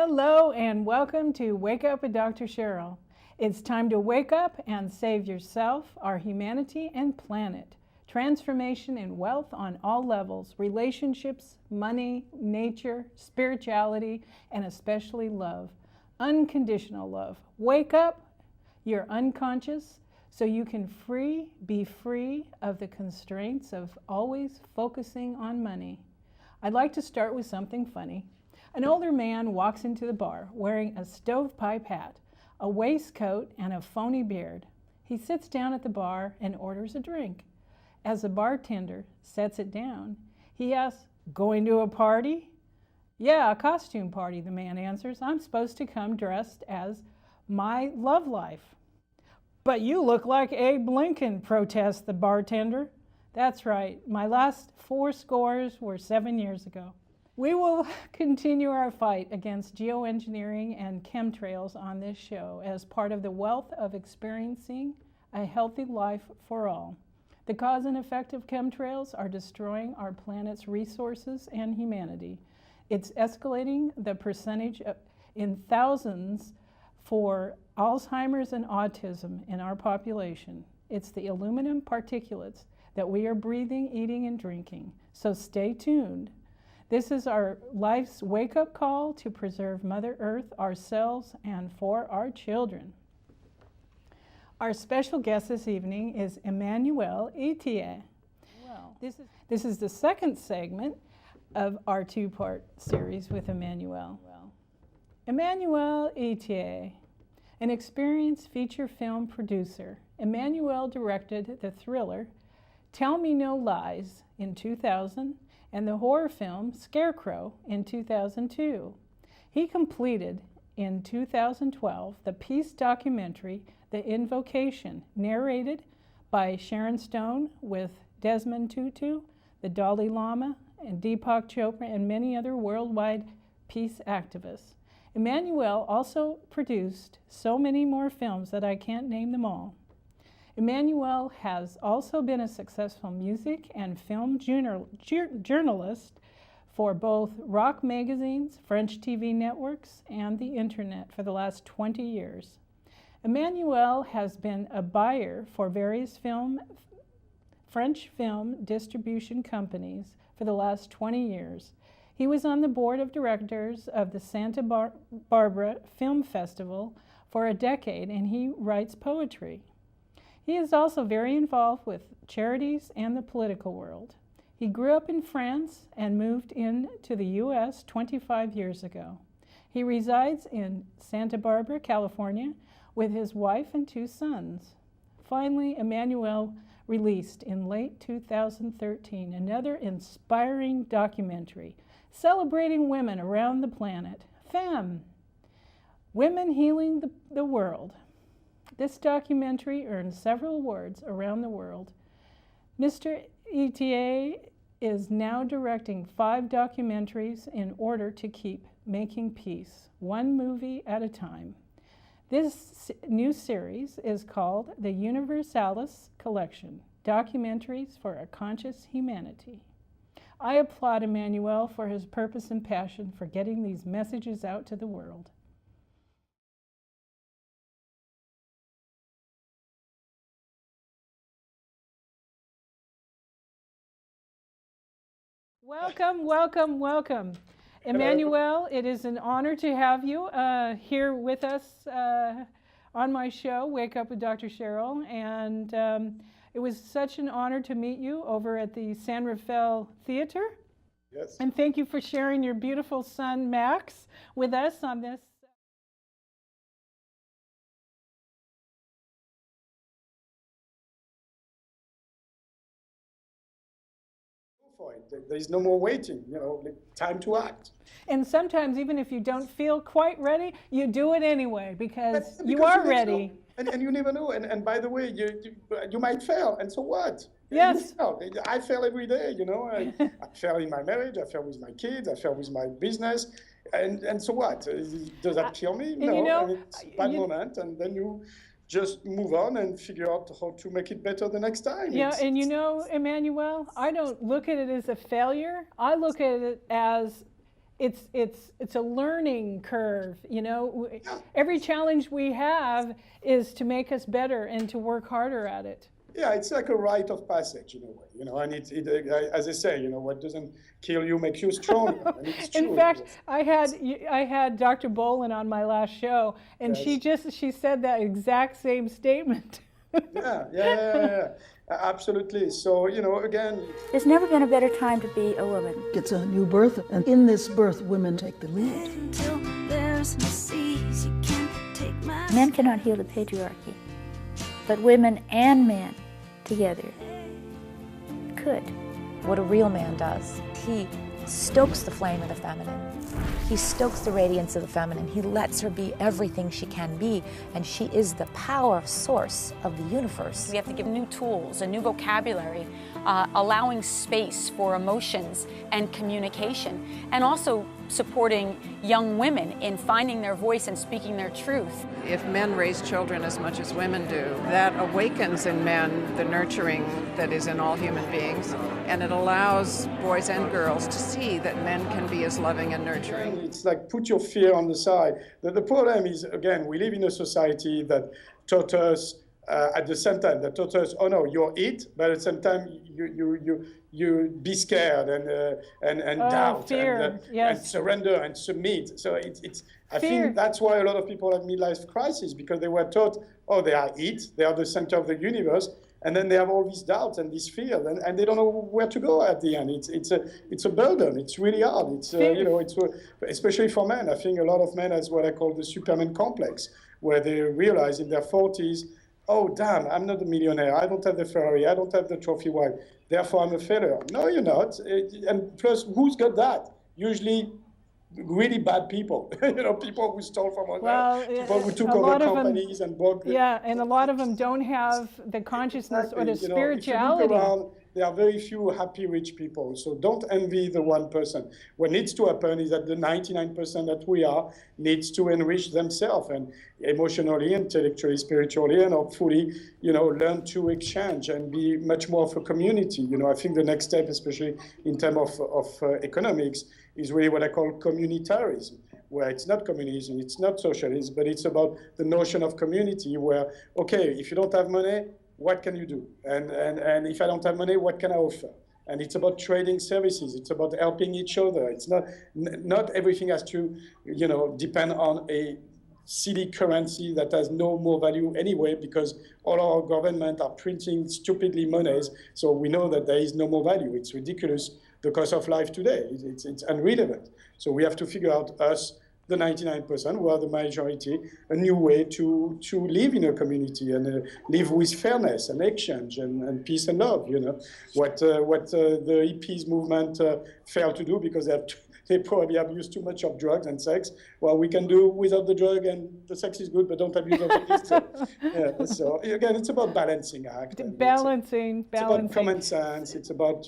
Hello and welcome to Wake Up with Dr. Cheryl. It's time to wake up and save yourself, our humanity, and planet. Transformation and wealth on all levels, relationships, money, nature, spirituality, and especially love. Unconditional love. Wake up your unconscious so you can be free of the constraints of always focusing on money. I'd like to start with something funny. An older man walks into the bar wearing a stovepipe hat, a waistcoat, and a phony beard. He sits down at the bar and orders a drink. As the bartender sets it down, he asks, "Going to a party?" "Yeah, a costume party," the man answers. "I'm supposed to come dressed as my love life." "But you look like Abe Lincoln," protests the bartender. "That's right. My last 4 scores were 7 years ago." We will continue our fight against geoengineering and chemtrails on this show as part of the wealth of experiencing a healthy life for all. The cause and effect of chemtrails are destroying our planet's resources and humanity. It's escalating the percentage in thousands for Alzheimer's and autism in our population. It's the aluminum particulates that we are breathing, eating, and drinking. So stay tuned. This is our life's wake-up call to preserve Mother Earth, ourselves, and for our children. Our special guest this evening is Emmanuel Itier. Well, this is the second segment of our 2-part series with Emmanuel. Emmanuel Itier, an experienced feature film producer. Emmanuel directed the thriller Tell Me No Lies in 2000 and the horror film Scarecrow in 2002. He completed in 2012 the peace documentary The Invocation, narrated by Sharon Stone with Desmond Tutu, the Dalai Lama, and Deepak Chopra, and many other worldwide peace activists. Emmanuel also produced so many more films that I can't name them all. Emmanuel has also been a successful music and film journalist for both rock magazines, French TV networks, and the internet for the last 20 years. Emmanuel has been a buyer for various French film distribution companies for the last 20 years. He was on the board of directors of the Santa Barbara Film Festival for a decade, and he writes poetry. He is also very involved with charities and the political world. He grew up in France and moved into the U.S. 25 years ago. He resides in Santa Barbara, California, with his wife and 2 sons. Finally, Emmanuel released in late 2013 another inspiring documentary celebrating women around the planet, Femme, Women Healing the World. This documentary earned several awards around the world. Mr. Itier is now directing 5 documentaries in order to keep making peace, 1 movie at a time. This new series is called the Universalis Collection, Documentaries for a Conscious Humanity. I applaud Emmanuel for his purpose and passion for getting these messages out to the world. Welcome, welcome, welcome. Emmanuel, it is an honor to have you here with us on my show, Wake Up with Dr. Cheryl. And it was such an honor to meet you over at the San Rafael Theater. Yes. And thank you for sharing your beautiful son, Max, with us on this. For it. There is no more waiting, time to act. And sometimes, even if you don't feel quite ready, you do it anyway because you Because are you never ready. know. And you never know. And by the way, you might fail, and so what? Yes. You fail. I fail every day, I fail in my marriage, I fail with my kids, I fail with my business, and so what? Does that kill me? No, it's a bad moment, and then you just move on and figure out how to make it better the next time. Yeah, and Emmanuel, I don't look at it as a failure. I look at it as it's a learning curve, Every challenge we have is to make us better and to work harder at it. Yeah, it's like a rite of passage in a way, and as I say, what doesn't kill you makes you stronger. And it's true. In fact, I had Dr. Bolin on my last show, and yes. she said that exact same statement. Yeah. Absolutely. So, again, there's never been a better time to be a woman. It's a new birth, and in this birth, women take the lead. Men cannot heal the patriarchy, but women and men together could. What a real man does, he stokes the flame of the feminine. He stokes the radiance of the feminine. He lets her be everything she can be, and she is the power source of the universe. We have to give new tools, a new vocabulary, allowing space for emotions and communication, and also supporting young women in finding their voice and speaking their truth. If men raise children as much as women do, that awakens in men the nurturing that is in all human beings, and it allows boys and girls to see that men can be as loving and nurturing. It's like put your fear on the side. The problem is, again, we live in a society that taught us at the same time, that taught us, oh no, you're it, but at the same time, you be scared and doubt fear. And surrender and submit. So I think that's why a lot of people have midlife crisis, because they were taught, oh, they are it, they are the center of the universe, and then they have all these doubts and this fear, and they don't know where to go at the end. It's a burden. It's really hard. It's especially for men. I think a lot of men has what I call the Superman complex, where they realize in their 40s, oh, damn, I'm not a millionaire. I don't have the Ferrari. I don't have the trophy wife. Therefore, I'm a failure. No, you're not. And plus, who's got that? Usually really bad people. People who stole from others, people who took over companies and bought them. Yeah, and a lot of them don't have the consciousness or the spirituality. If you look around, there are very few happy rich people. So don't envy the 1%. What needs to happen is that the 99% that we are needs to enrich themselves and emotionally, intellectually, spiritually, and hopefully, learn to exchange and be much more of a community. I think the next step, especially in terms of economics, is really what I call communitarism, where it's not communism, it's not socialism, but it's about the notion of community where, okay, if you don't have money, what can you do? And if I don't have money, what can I offer? And it's about trading services. It's about helping each other. It's not everything has to, depend on a silly currency that has no more value anyway, because all our government are printing stupidly monies. So we know that there is no more value. It's ridiculous, the cost of life today. It's irrelevant. So we have to figure out us, the 99%, who are the majority, a new way to live in a community and live with fairness and exchange and peace and love. What the hippies movement failed to do because they probably abuse too much of drugs and sex. Well, we can do without the drug, and the sex is good, but don't abuse of it. So again, it's about balancing act. Balancing. It's about common sense. It's about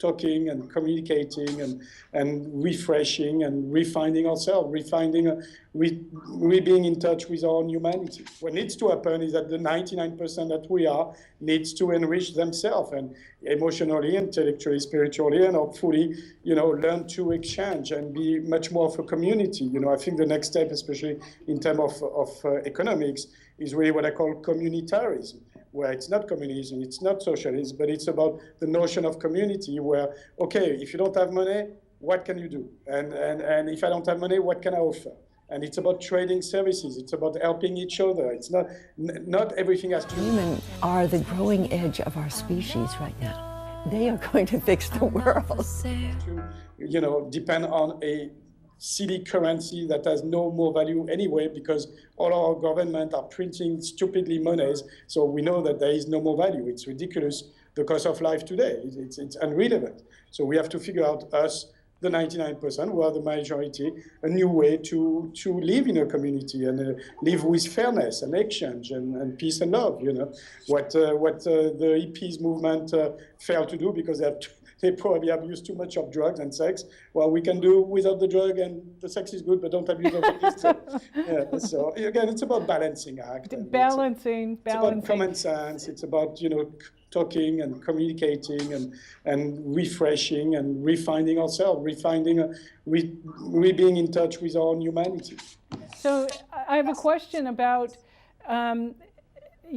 talking and communicating and refreshing and refining ourselves, being in touch with our own humanity. What needs to happen is that the 99% that we are needs to enrich themselves and emotionally, intellectually, spiritually, and hopefully, learn to exchange and be much more of a community. I think the next step, especially in terms of economics, is really what I call communitarism, where it's not communism, it's not socialism, but it's about the notion of community where, okay, if you don't have money, what can you do? And if I don't have money, what can I offer? And it's about trading services. It's about helping each other. It's not everything has to... Women are the growing edge of our species right now. They are going to fix the world. To, depend on a silly currency that has no more value anyway, because all our government are printing stupidly monies. So we know that there is no more value. It's ridiculous, the cost of life today. It's irrelevant. So we have to figure out us, the 99%, who are the majority, a new way to live in a community and live with fairness and exchange and peace and love. What the hippies movement failed to do because they probably abuse too much of drugs and sex. Well, we can do without the drug, and the sex is good, but don't abuse of it. So again, it's about balancing act. Balancing. It's about common sense. It's about talking and communicating and refreshing and refining ourselves, being in touch with our own humanity. So I have a question about,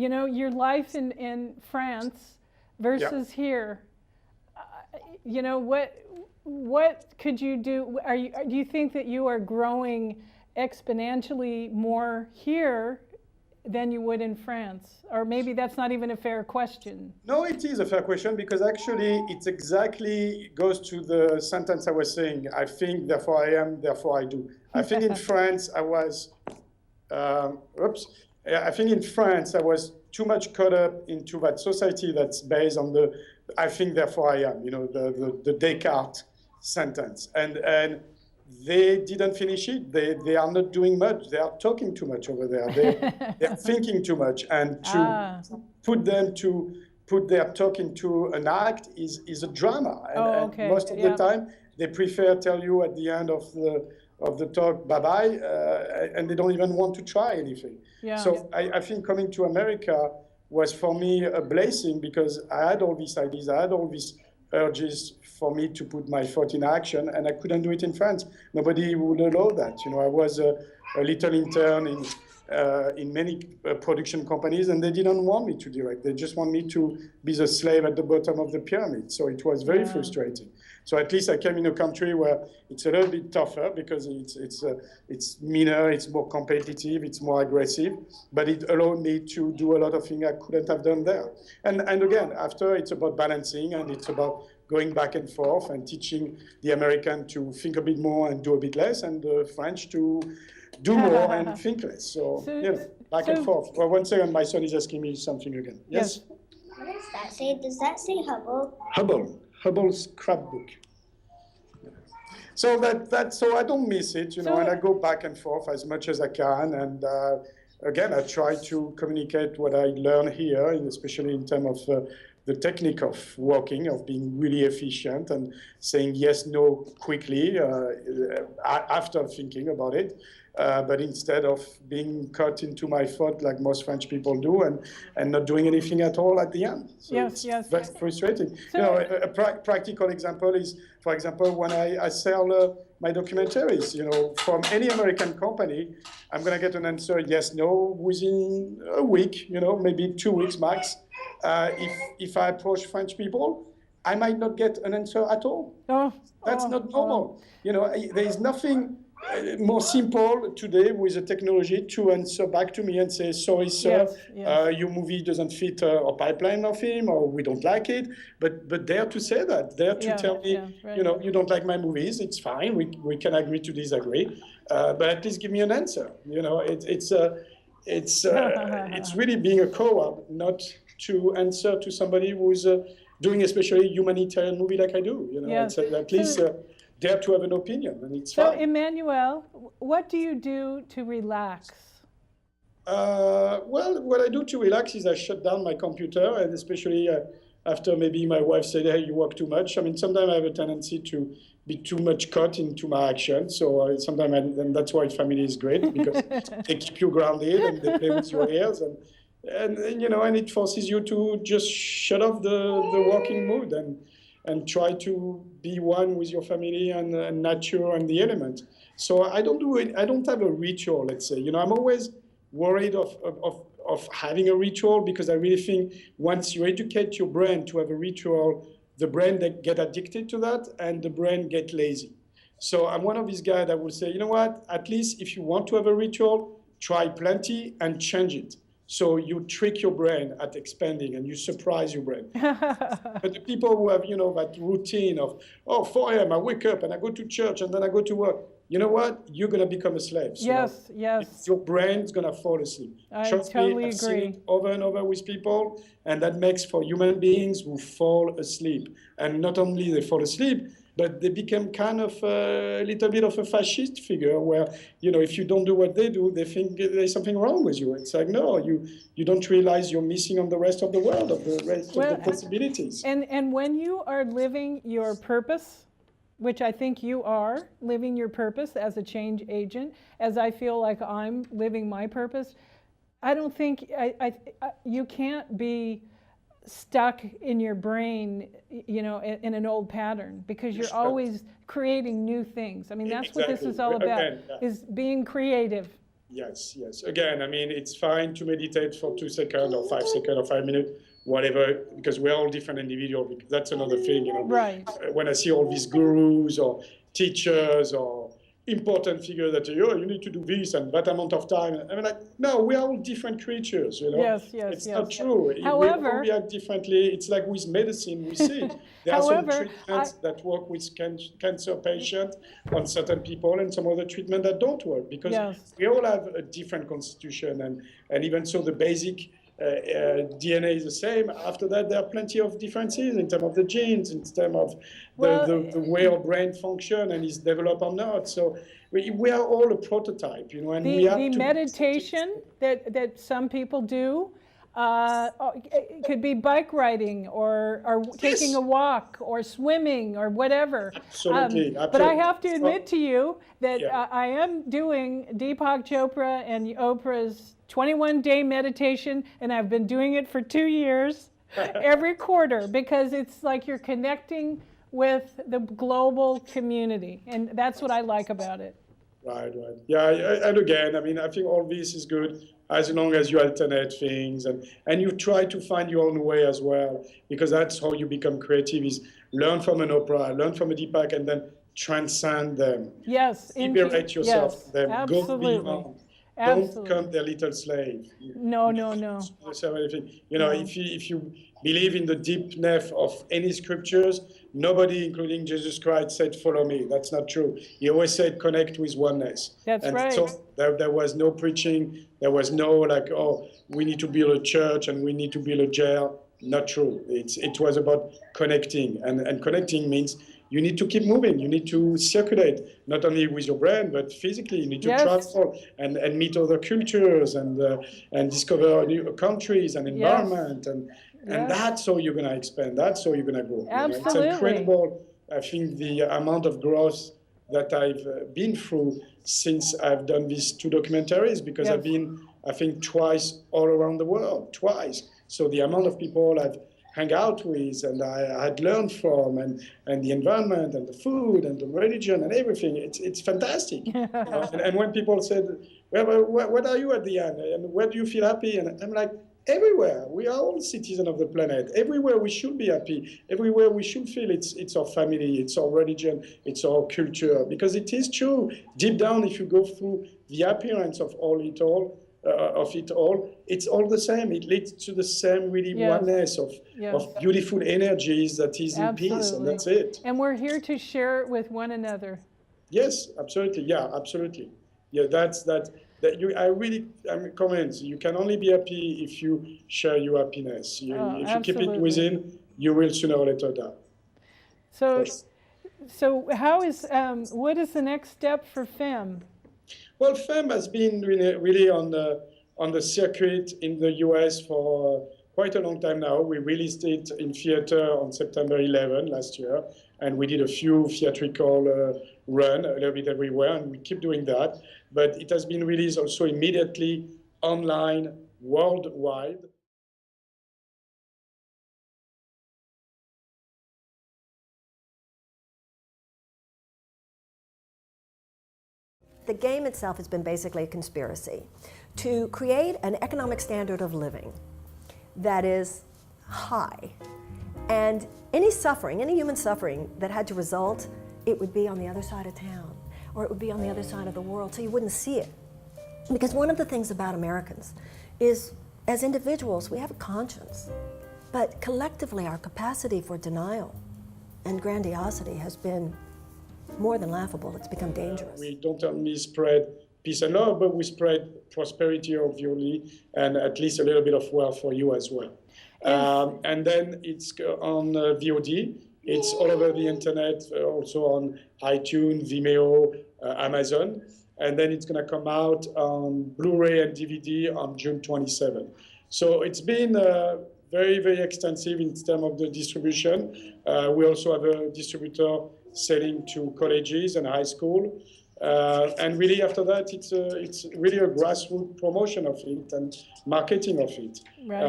you know, your life in France versus here. You know, what could you do? Do you think that you are growing exponentially more here than you would in France? Or maybe that's not even a fair question. No, it is a fair question, because actually it exactly goes to the sentence I was saying. I think, therefore I am, therefore I do. I think in France I was, I think in France I was too much caught up into that society that's based on the, I think, therefore I am, you know, the Descartes sentence. And they didn't finish it. They are not doing much. They are talking too much over there. They're thinking too much. And to put their talk into an act is a drama. And most of the time, they prefer tell you at the end of the talk, bye-bye, and they don't even want to try anything. Yeah. So I think coming to America was for me a blessing, because I had all these ideas, I had all these urges for me to put my foot in action, and I couldn't do it in France. Nobody would allow that. You know, I was a little intern in many production companies, and they didn't want me to direct. They just want me to be the slave at the bottom of the pyramid. So it was very frustrating. So at least I came in a country where it's a little bit tougher, because it's meaner, it's more competitive, it's more aggressive, but it allowed me to do a lot of things I couldn't have done there. And again, after, it's about balancing, and it's about going back and forth and teaching the American to think a bit more and do a bit less, and the French to do more and think less. So you know, back and forth. Well, one second, my son is asking me something again. Yes? What does that say? Does that say Hubble? Hubble's scrapbook. So so I don't miss it, you know, and I go back and forth as much as I can. And again, I try to communicate what I learn here, especially in terms of the technique of working, of being really efficient and saying yes, no quickly after thinking about it. But instead of being cut into my thought like most French people do, and not doing anything at all at the end. So it's very frustrating. So, you know, a practical example is, for example, when I sell my documentaries, you know, from any American company, I'm going to get an answer yes, no, within a week, you know, maybe 2 weeks max. If I approach French people, I might not get an answer at all. That's not normal. You know, there is nothing more simple today with the technology to answer back to me and say, sorry, sir, your movie doesn't fit our pipeline of film, or we don't like it. But dare to say that, dare to tell me, you know, you don't like my movies, it's fine, we can agree to disagree, but at least give me an answer. You know, it's really being a coward not to answer to somebody who's doing especially humanitarian movie like I do. You know, it's at least dare to have an opinion, and it's fine. So, Emmanuel, what do you do to relax? Well, what I do to relax is I shut down my computer, and especially after maybe my wife said, hey, you work too much. I mean, sometimes I have a tendency to be too much caught into my action. So sometimes, and that's why family is great, because they keep you grounded and they play with your ears, and you know, and it forces you to just shut off the working mood and try to be one with your family and nature and the element. So I don't do it. I don't have a ritual, let's say. You know, I'm always worried of having a ritual, because I really think once you educate your brain to have a ritual, the brain get addicted to that, and the brain get lazy. So I'm one of these guys that will say, you know what? At least if you want to have a ritual, try plenty and change it. So you trick your brain at expanding, and you surprise your brain. But the people who have, you know, that routine of, 4 a.m., I wake up and I go to church and then I go to work. You know what? You're going to become a slave. So your brain's going to fall asleep. Trust me, I've seen it over and over with people, and that makes for human beings who fall asleep. And not only they fall asleep, but they become kind of a little bit of a fascist figure where, you know, if you don't do what they do, they think there's something wrong with you. It's like, no, you don't realize you're missing on the rest of the world, of the rest of the possibilities. And when you are living your purpose, which I think you are living your purpose as a change agent, as I feel like I'm living my purpose, I don't think, you can't be stuck in your brain, you know, in an old pattern, because you're always creating new things. I mean, that's what this is all about, is being creative. Yes, yes. Again, I mean, it's fine to meditate for 2 seconds or 5 seconds or 5 minutes, whatever, because we're all different individuals. That's another thing, you know. Right. When I see all these gurus or teachers or important figures that say, oh, you need to do this and that amount of time. I'm like, no, we are all different creatures, you know. Yes, yes, it's not true. However, we all react differently. It's like with medicine, we see. There are some treatments that work with cancer patients on certain people and some other treatment that don't work, because we all have a different constitution, and even so the basic DNA is the same. After that, there are plenty of differences in terms of the genes, in terms of the way our brain function and is developed or not. So we are all a prototype, you know. And we have the meditation that some people do it could be bike riding or taking a walk or swimming or whatever. Absolutely. But I have to admit to you that I am doing Deepak Chopra and Oprah's 21-day meditation, and I've been doing it for 2 years, every quarter, because it's like you're connecting with the global community, and that's what I like about it. Right, right. Yeah, and again, I mean, I think all this is good as long as you alternate things and you try to find your own way as well, because that's how you become creative, is learn from an Oprah, learn from a Deepak, and then transcend them. Yes. Liberate yourself from them. Absolutely. Go beyond. Absolutely. Don't become their little slave. No, no, no. You know, if you believe in the deepness of any scriptures, nobody, including Jesus Christ, said, follow me. That's not true. He always said, connect with oneness. That's right. So there was no preaching. There was no like, oh, we need to build a church and we need to build a jail. Not true. It was about connecting. And connecting means you need to keep moving. You need to circulate, not only with your brain, but physically. You need to travel and meet other cultures and discover new countries and environment. And that's how you're going to expand. That's how you're going to grow. Absolutely. You know? It's incredible, I think, the amount of growth that I've been through since I've done these 2 documentaries, because I've been, I think, twice all around the world, twice. So the amount of people I've hang out with and I had learned from, and the environment and the food and the religion and everything, it's fantastic. You know? and when people said, well, what are you at the end? And where do you feel happy? And I'm like, everywhere. We are all citizens of the planet. Everywhere we should be happy. Everywhere we should feel it's our family, it's our religion, it's our culture. Because it is true. Deep down, if you go through the appearance of it all, it's all the same. It leads to the same really oneness of beautiful energies that is in peace, and that's it. And we're here to share it with one another. Yes, absolutely. Yeah, absolutely. Yeah, I'm convinced you can only be happy if you share your happiness. If you keep it within, you will sooner or later die. So how is what is the next step for FEM? Well, FEM has been really on the circuit in the US for quite a long time now. We released it in theater on September 11 last year, and we did a few theatrical run a little bit everywhere, and we keep doing that. But it has been released also immediately online worldwide. The game itself has been basically a conspiracy to create an economic standard of living that is high. And any suffering, any human suffering that had to result, it would be on the other side of town, or it would be on the other side of the world, so you wouldn't see it. Because one of the things about Americans is, as individuals, we have a conscience, but collectively our capacity for denial and grandiosity has been more than laughable. It's become dangerous. We don't only spread peace and love, but we spread prosperity, obviously, and at least a little bit of wealth for you as well. And then it's on VOD. It's all over the internet, also on iTunes, Vimeo, Amazon. And then it's going to come out on Blu-ray and DVD on June 27. So it's been very, very extensive in terms of the distribution. We also have a distributor selling to colleges and high school. And really after that, it's really a grassroots promotion of it and marketing of it. Right.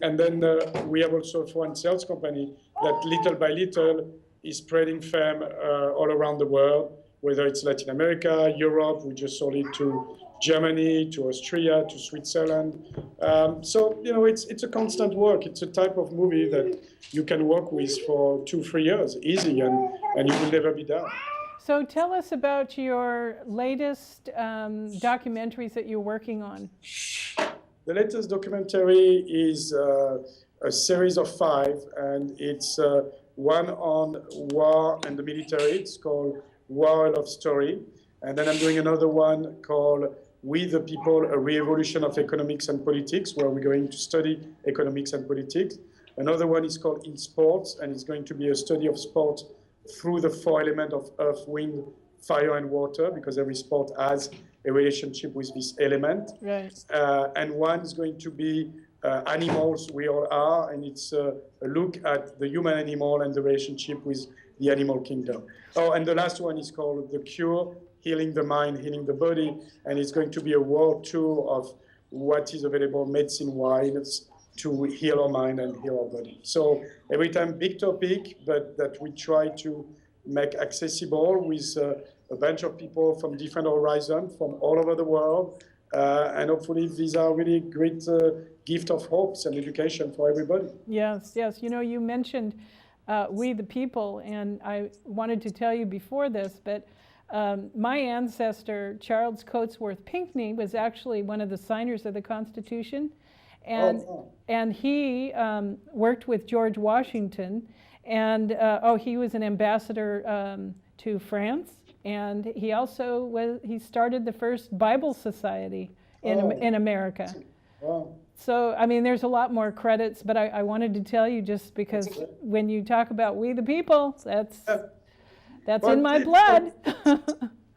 And then we have also a foreign sales company that little by little is spreading femme all around the world, whether it's Latin America, Europe. We just sold it to Germany, to Austria, to Switzerland. So, you know, it's a constant work. It's a type of movie that you can work with for 2-3 years, easy, and you will never be done. So tell us about your latest documentaries that you're working on. The latest documentary is a series of 5, and it's one on war and the military. It's called War, a Love Story. And then I'm doing another one called We the People, a Re-Evolution of Economics and Politics, where we're going to study economics and politics. Another one is called In Sports, and it's going to be a study of sport through the 4 elements of earth, wind, fire, and water, because every sport has a relationship with this element. Right. And one is going to be animals, we all are, and it's a look at the human animal and the relationship with the animal kingdom. Oh, and the last one is called The Cure, Healing the Mind, Healing the Body, and it's going to be a world tour of what is available medicine-wise to heal our mind and heal our body. So every time, big topic, but that we try to make accessible with a bunch of people from different horizons, from all over the world. And hopefully these are really great gift of hopes and education for everybody. Yes, yes. You know, you mentioned We the People, and I wanted to tell you before this, but my ancestor, Charles Cotesworth Pinckney, was actually one of the signers of the Constitution. And he worked with George Washington, and he was an ambassador to France, and he also started the first Bible Society in America. Wow. So, I mean, there's a lot more credits, but I wanted to tell you just because when you talk about We the People, that's in my blood.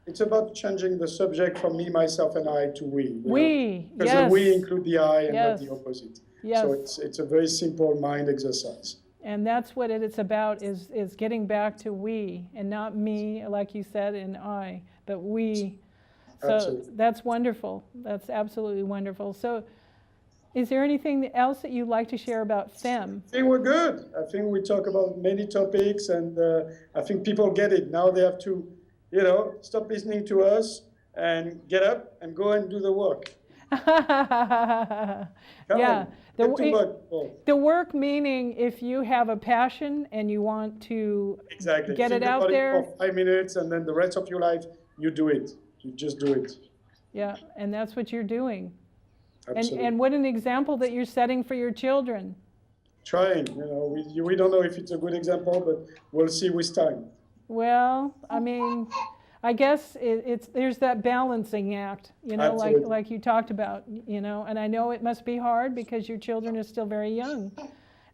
It's about changing the subject from me, myself, and I to we. We, because yes. the we include the I and Yes. not the opposite. Yes. So it's a very simple mind exercise. And that's what it's about, is getting back to we, and not me, like you said, and I, but we. So Absolutely. that's wonderful. That's absolutely wonderful. So is there anything else that you'd like to share about FEM? I think we're good. I think we talk about many topics, and I think people get it. Now they have to, stop listening to us and get up and go and do the work. Yeah. The The work meaning if you have a passion and you want to exactly. get Think it out about there. It for 5 minutes, and then the rest of your life, you do it. You just do it. Yeah, and that's what you're doing. Absolutely. And what an example that you're setting for your children. Trying, we don't know if it's a good example, but we'll see with time. Well, I mean, I guess there's that balancing act, Absolutely. like you talked about, and I know it must be hard because your children are still very young,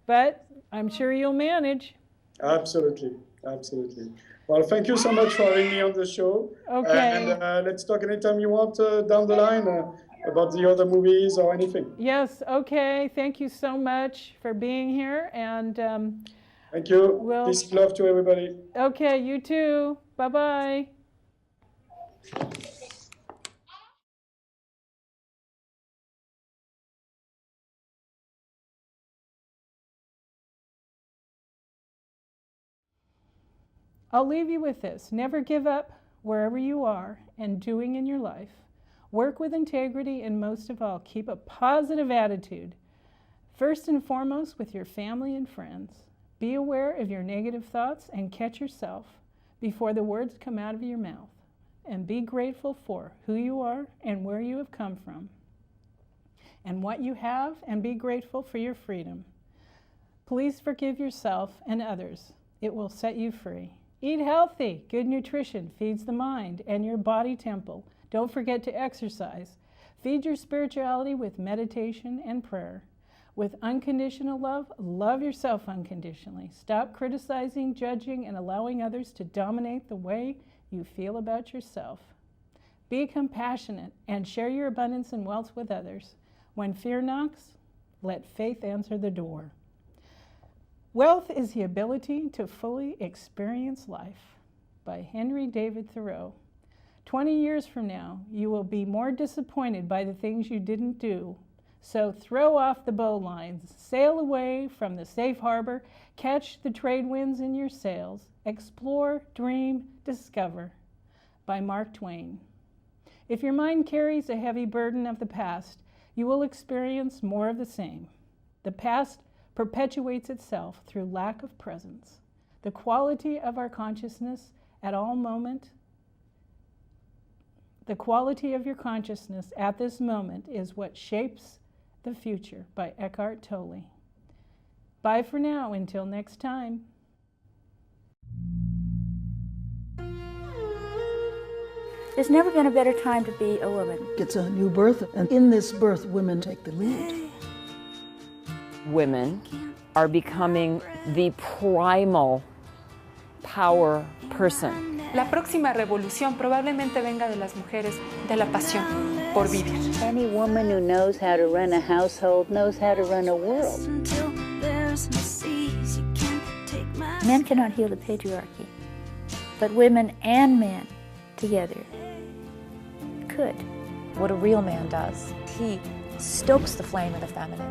but I'm sure you'll manage. Absolutely, absolutely. Well, thank you so much for having me on the show. Okay. And let's talk anytime you want down the line about the other movies or anything. Yes, okay. Thank you so much for being here, and thank you. Peace and love to everybody. Okay, you too. Bye-bye. I'll leave you with this. Never give up wherever you are and doing in your life. Work with integrity, and most of all, keep a positive attitude. First and foremost, with your family and friends. Be aware of your negative thoughts and catch yourself before the words come out of your mouth. And be grateful for who you are and where you have come from and what you have, and be grateful for your freedom. Please forgive yourself and others. It will set you free. Eat healthy. Good nutrition feeds the mind and your body temple. Don't forget to exercise. Feed your spirituality with meditation and prayer. With unconditional love, love yourself unconditionally. Stop criticizing, judging, and allowing others to dominate the way you feel about yourself. Be compassionate and share your abundance and wealth with others. When fear knocks, let faith answer the door. Wealth is the ability to fully experience life, by Henry David Thoreau. 20 years from now, you will be more disappointed by the things you didn't do. So throw off the bowlines, sail away from the safe harbor, catch the trade winds in your sails, explore, dream, discover. By Mark Twain. If your mind carries a heavy burden of the past, you will experience more of the same. The past perpetuates itself through lack of presence. The quality of our consciousness at all moment, the quality of your consciousness at this moment is what shapes the future. By Eckhart Tolle. Bye for now, until next time. There's never been a better time to be a woman. It's a new birth, and in this birth, women take the lead. Women are becoming the primal power person. La próxima revolución probablemente venga de las mujeres, de la pasión por vivir. Any woman who knows how to run a household knows how to run a world. Men cannot heal the patriarchy, but women and men together could. What a real man does, he stokes the flame of the feminine.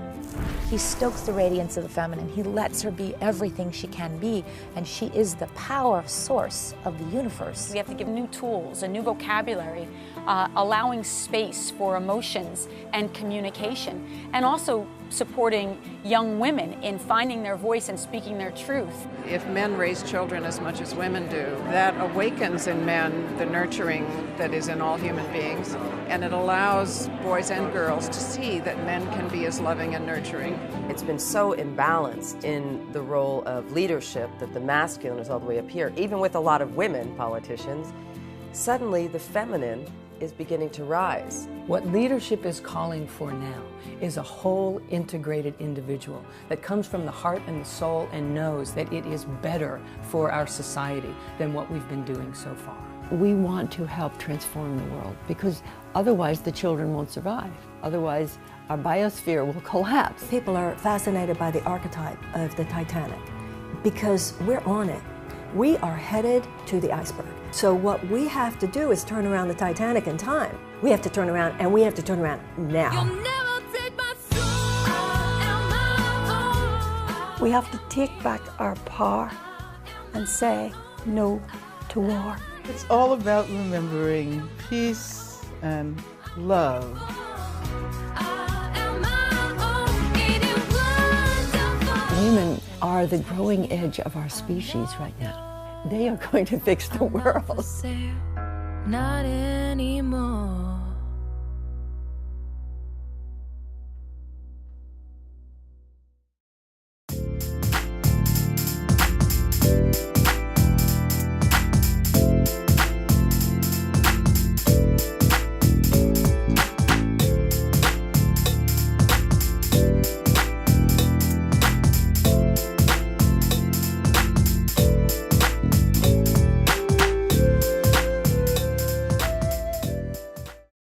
He stokes the radiance of the feminine. He lets her be everything she can be, and she is the power source of the universe. We have to give new tools, a new vocabulary, allowing space for emotions and communication, and also supporting young women in finding their voice and speaking their truth. If men raise children as much as women do, that awakens in men the nurturing that is in all human beings, and it allows boys and girls to see that men can be as loving and nurturing. It's been so imbalanced in the role of leadership that the masculine is all the way up here. Even with a lot of women politicians, suddenly the feminine is beginning to rise. What leadership is calling for now is a whole integrated individual that comes from the heart and the soul and knows that it is better for our society than what we've been doing so far. We want to help transform the world because otherwise the children won't survive. Otherwise our biosphere will collapse. People are fascinated by the archetype of the Titanic because we're on it. We are headed to the iceberg. So what we have to do is turn around the Titanic in time. We have to turn around, and we have to turn around now. We have to take back our power and say no to war. It's all about remembering peace and love. Women are the growing edge of our species right now. They are going to fix the world. Not anymore.